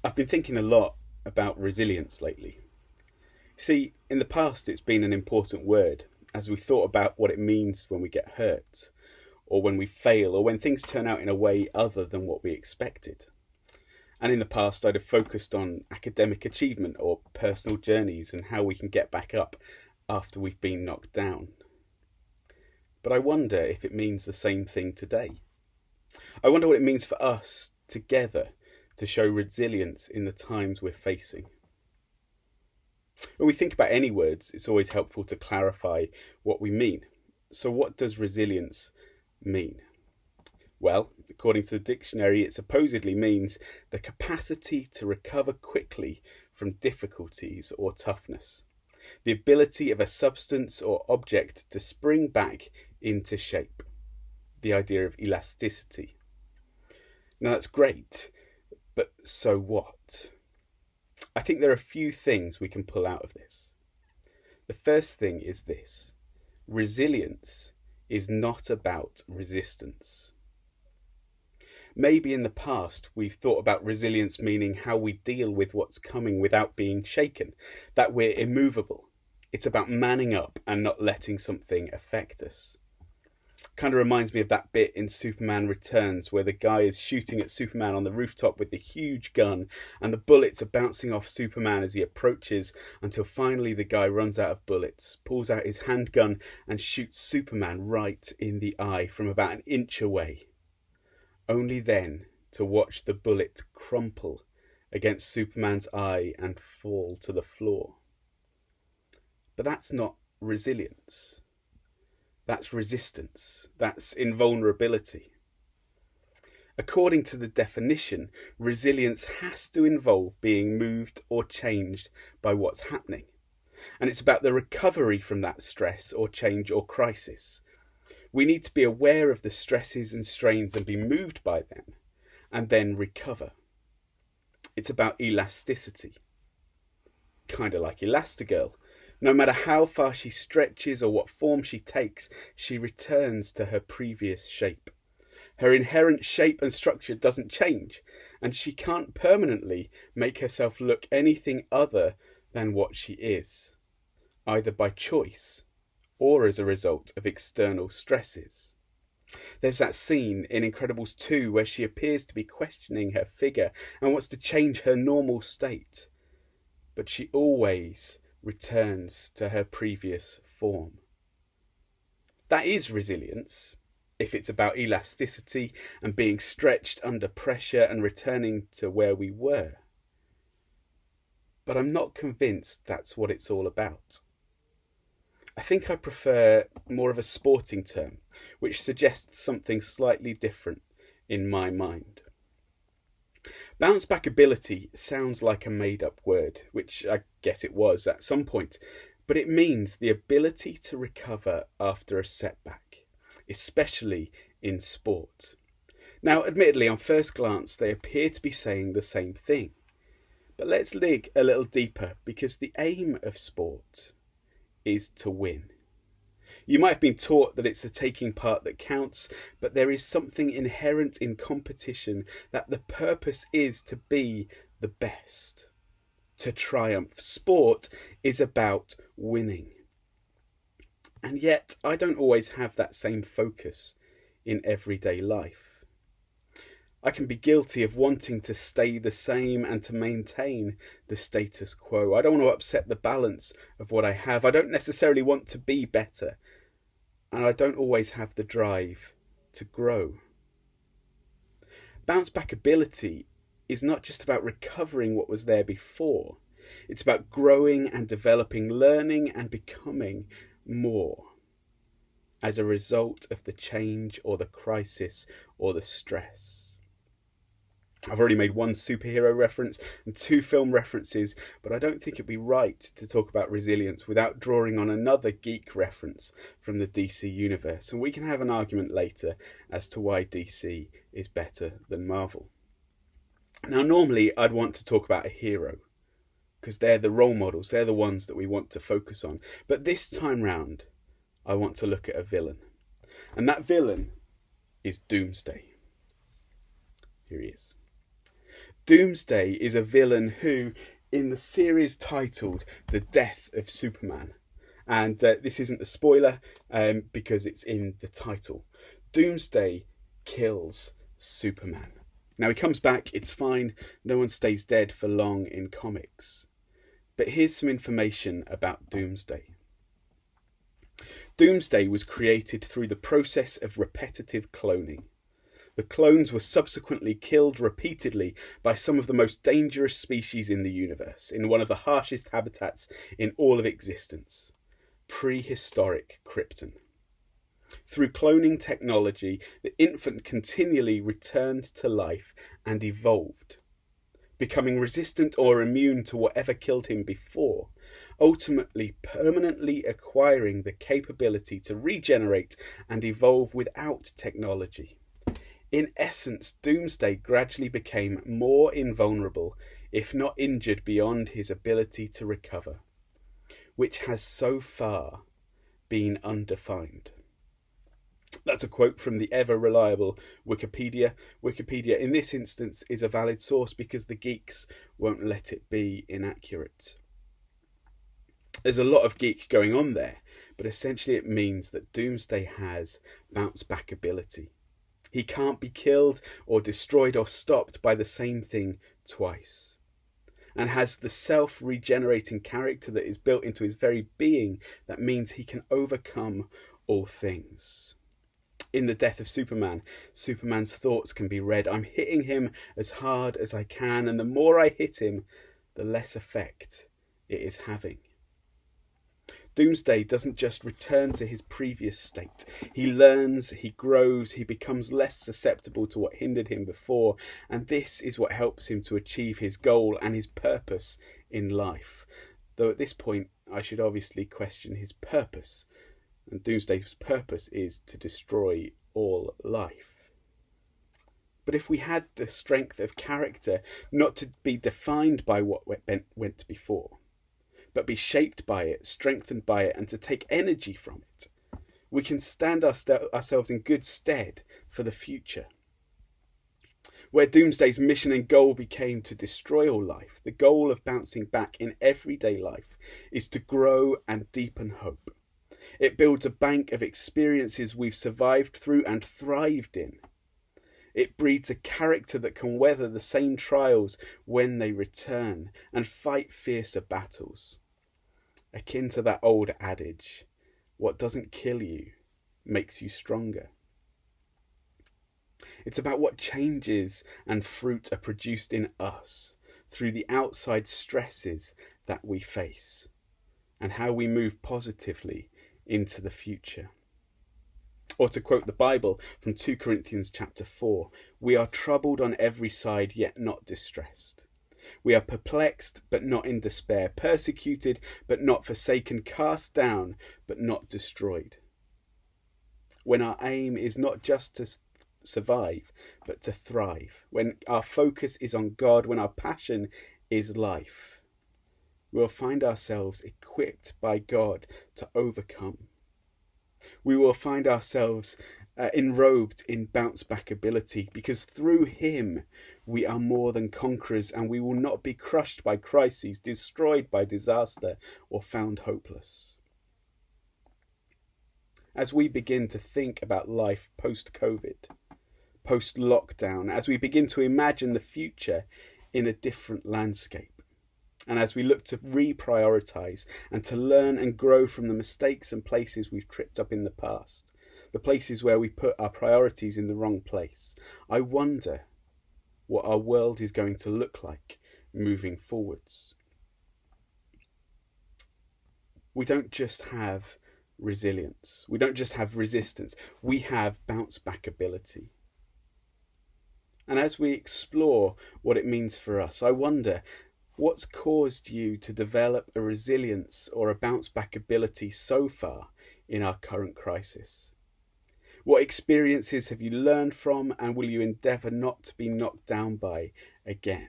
I've been thinking a lot about resilience lately. See, in the past it's been an important word as we thought about what it means when we get hurt, or when we fail, or when things turn out in a way other than what we expected. And in the past I'd have focused on academic achievement or personal journeys and how we can get back up after we've been knocked down. But I wonder if it means the same thing today. I wonder what it means for us together to show resilience in the times we're facing. When we think about any words, it's always helpful to clarify what we mean. So what does resilience mean? Well, according to the dictionary, it supposedly means the capacity to recover quickly from difficulties or toughness. The ability of a substance or object to spring back into shape. The idea of elasticity. Now that's great, but so what? I think there are a few things we can pull out of this. The first thing is this: resilience is not about resistance. Maybe in the past we've thought about resilience meaning how we deal with what's coming without being shaken, that we're immovable. It's about manning up and not letting something affect us. Kind of reminds me of that bit in Superman Returns where the guy is shooting at Superman on the rooftop with the huge gun and the bullets are bouncing off Superman as he approaches, until finally the guy runs out of bullets, pulls out his handgun and shoots Superman right in the eye from about an inch away. Only then to watch the bullet crumple against Superman's eye and fall to the floor. But that's not resilience. That's resistance. That's invulnerability. According to the definition, resilience has to involve being moved or changed by what's happening. And it's about the recovery from that stress or change or crisis. We need to be aware of the stresses and strains and be moved by them, and then recover. It's about elasticity. Kind of like Elastigirl. No matter how far she stretches or what form she takes, she returns to her previous shape. Her inherent shape and structure doesn't change, and she can't permanently make herself look anything other than what she is, either by choice or as a result of external stresses. There's that scene in Incredibles 2 where she appears to be questioning her figure and wants to change her normal state, but she always returns to her previous form. That is resilience, if it's about elasticity and being stretched under pressure and returning to where we were. But I'm not convinced that's what it's all about. I think I prefer more of a sporting term, which suggests something slightly different in my mind. Bounce back ability sounds like a made-up word, which I guess it was at some point, but it means the ability to recover after a setback, especially in sport. Now, admittedly, on first glance, they appear to be saying the same thing, but let's dig a little deeper, because the aim of sport is to win. You might have been taught that it's the taking part that counts, but there is something inherent in competition, that the purpose is to be the best, to triumph. Sport is about winning. And yet, I don't always have that same focus in everyday life. I can be guilty of wanting to stay the same and to maintain the status quo. I don't want to upset the balance of what I have. I don't necessarily want to be better. And I don't always have the drive to grow. Bounce back ability is not just about recovering what was there before. It's about growing and developing, learning and becoming more as a result of the change or the crisis or the stress. I've already made one superhero reference and two film references, but I don't think it'd be right to talk about resilience without drawing on another geek reference from the DC universe, and we can have an argument later as to why DC is better than Marvel. Now, normally I'd want to talk about a hero, because they're the role models, they're the ones that we want to focus on. But this time round, I want to look at a villain. And that villain is Doomsday. Here he is. Doomsday is a villain who, in the series titled The Death of Superman, and this isn't a spoiler because it's in the title, Doomsday kills Superman. Now he comes back, it's fine, no one stays dead for long in comics. But here's some information about Doomsday. Doomsday was created through the process of repetitive cloning. The clones were subsequently killed repeatedly by some of the most dangerous species in the universe, in one of the harshest habitats in all of existence, prehistoric Krypton. Through cloning technology, the infant continually returned to life and evolved, becoming resistant or immune to whatever killed him before, ultimately permanently acquiring the capability to regenerate and evolve without technology. In essence, Doomsday gradually became more invulnerable, if not injured beyond his ability to recover, which has so far been undefined. That's a quote from the ever-reliable Wikipedia. Wikipedia, in this instance, is a valid source because the geeks won't let it be inaccurate. There's a lot of geek going on there, but essentially it means that Doomsday has bounce-back ability. He can't be killed or destroyed or stopped by the same thing twice, and has the self-regenerating character that is built into his very being that means he can overcome all things. In The Death of Superman, Superman's thoughts can be read. I'm hitting him as hard as I can, and the more I hit him, the less effect it is having. Doomsday doesn't just return to his previous state. He learns, he grows, he becomes less susceptible to what hindered him before, and this is what helps him to achieve his goal and his purpose in life. Though at this point, I should obviously question his purpose. And Doomsday's purpose is to destroy all life. But if we had the strength of character not to be defined by what went before, but be shaped by it, strengthened by it, and to take energy from it, we can stand ourselves in good stead for the future. Where Doomsday's mission and goal became to destroy all life, the goal of bouncing back in everyday life is to grow and deepen hope. It builds a bank of experiences we've survived through and thrived in. It breeds a character that can weather the same trials when they return and fight fiercer battles. Akin to that old adage, what doesn't kill you makes you stronger. It's about what changes and fruit are produced in us through the outside stresses that we face, and how we move positively into the future. Or to quote the Bible from 2 Corinthians chapter 4, we are troubled on every side, yet not distressed. We are perplexed, but not in despair, persecuted, but not forsaken, cast down, but not destroyed. When our aim is not just to survive, but to thrive, when our focus is on God, when our passion is life, we'll find ourselves equipped by God to overcome. We will find ourselves enrobed in bounce-back ability, because through him we are more than conquerors, and we will not be crushed by crises, destroyed by disaster, or found hopeless. As we begin to think about life post-COVID, post-lockdown, as we begin to imagine the future in a different landscape, and as we look to reprioritise and to learn and grow from the mistakes and places we've tripped up in the past, the places where we put our priorities in the wrong place, I wonder what our world is going to look like moving forwards. We don't just have resilience. We don't just have resistance. We have bounce-back ability. And as we explore what it means for us, I wonder, what's caused you to develop a resilience or a bounce-back ability so far in our current crisis? What experiences have you learned from, and will you endeavour not to be knocked down by again?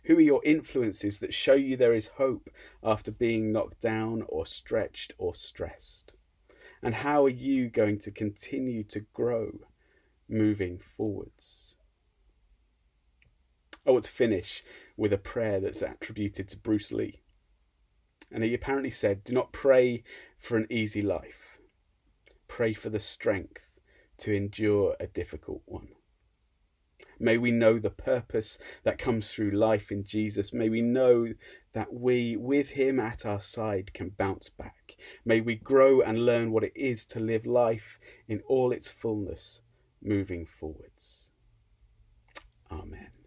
Who are your influences that show you there is hope after being knocked down or stretched or stressed? And how are you going to continue to grow moving forwards? I want to finish with a prayer that's attributed to Bruce Lee. And he apparently said, "Do not pray for an easy life. Pray for the strength to endure a difficult one." May we know the purpose that comes through life in Jesus. May we know that we, with him at our side, can bounce back. May we grow and learn what it is to live life in all its fullness, moving forwards. Amen.